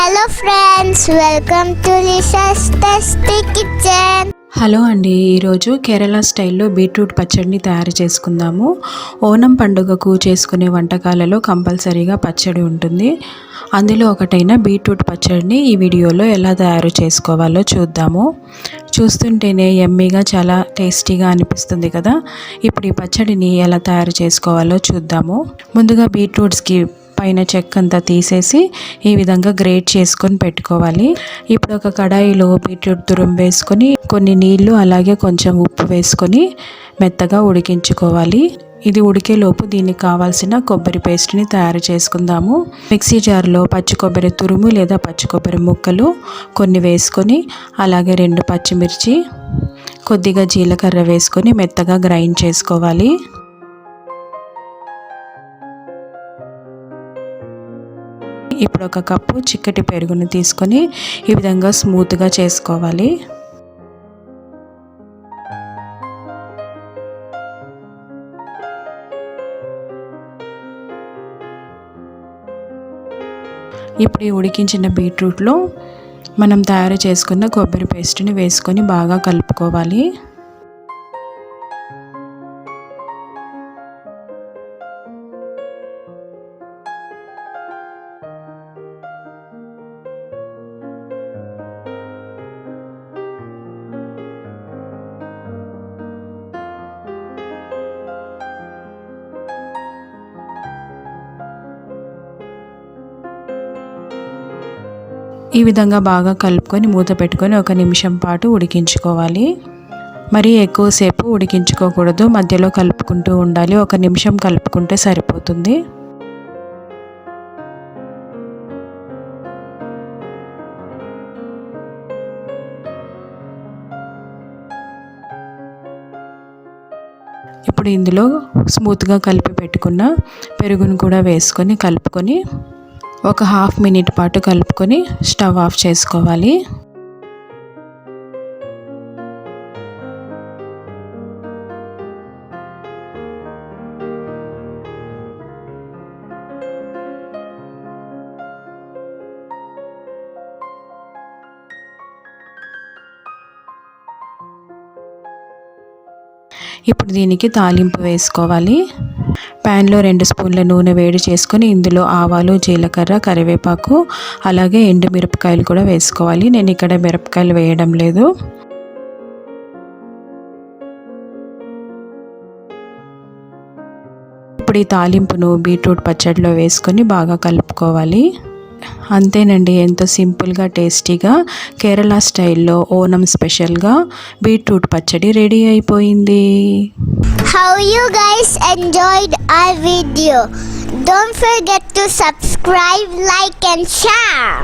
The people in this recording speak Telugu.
Hello friends, welcome to Lisa's tasty kitchen. Hello అండి, ఈరోజు కేరళ స్టైల్లో బీట్రూట్ పచ్చడిని తయారు చేసుకుందాము. ఓనం పండుగకు చేసుకునే వంటకాలలో కంపల్సరీగా పచ్చడి ఉంటుంది. అందులో ఒకటైన బీట్రూట్ పచ్చడిని ఈ వీడియోలో ఎలా తయారు చేసుకోవాలో చూద్దాము. చూస్తుంటేనే యమ్మీగా చాలా టేస్టీగా అనిపిస్తుంది కదా. ఇప్పుడు ఈ పచ్చడిని ఎలా తయారు చేసుకోవాలో చూద్దాము. ముందుగా బీట్రూట్స్కి పైన చెక్క అంతా తీసేసి ఈ విధంగా గ్రేట్ చేసుకొని పెట్టుకోవాలి. ఇప్పుడు ఒక కడాయిలో బీట్రూట్ తురుము వేసుకొని కొన్ని నీళ్లు అలాగే కొంచెం ఉప్పు వేసుకొని మెత్తగా ఉడికించుకోవాలి. ఇది ఉడికేలోపు దీనికి కావాల్సిన కొబ్బరి పేస్ట్ని తయారు చేసుకుందాము. మిక్సీ జార్లో పచ్చి కొబ్బరి తురుము లేదా పచ్చి కొబ్బరి ముక్కలు కొన్ని వేసుకొని అలాగే 2 పచ్చిమిర్చి కొద్దిగా జీలకర్ర వేసుకొని మెత్తగా గ్రైండ్ చేసుకోవాలి. ఇప్పుడు ఒక కప్పు చిక్కటి పెరుగును తీసుకొని ఈ విధంగా స్మూత్గా చేసుకోవాలి. ఇప్పుడు ఈ ఉడికించిన బీట్రూట్లో మనం తయారు చేసుకున్న కొబ్బరి పేస్ట్ని వేసుకొని బాగా కలుపుకోవాలి. ఈ విధంగా బాగా కలుపుకొని మూత పెట్టుకొని 1 నిమిషం పాటు ఉడికించుకోవాలి. మరీ ఎక్కువసేపు ఉడికించుకోకూడదు, మధ్యలో కలుపుకుంటూ ఉండాలి. 1 నిమిషం కలుపుకుంటే సరిపోతుంది. ఇప్పుడు ఇందులో స్మూత్గా కలిపి పెట్టుకున్న పెరుగును కూడా వేసుకొని కలుపుకొని ఒక 1/2 మినిట్ పాటు కలుపుకొని స్టవ్ ఆఫ్ చేసుకోవాలి. ఇప్పుడు దీనికి తాలింపు వేసుకోవాలి. ప్యాన్లో 2 స్పూన్ల నూనె వేడి చేసుకొని ఇందులో ఆవాలు, జీలకర్ర, కరివేపాకు అలాగే ఎండుమిరపకాయలు కూడా వేసుకోవాలి. నేను ఇక్కడ మిరపకాయలు వేయడం లేదు. ఇప్పుడు ఈ తాలింపును బీట్రూట్ పచ్చడిలో వేసుకొని బాగా కలుపుకోవాలి. అంతేనండి, ఎంతో సింపుల్గా టేస్టీగా కేరళ స్టైల్లో ఓనం స్పెషల్గా బీట్రూట్ పచ్చడి రెడీ అయిపోయింది. How you guys enjoyed our video? Don't forget to subscribe, like and share.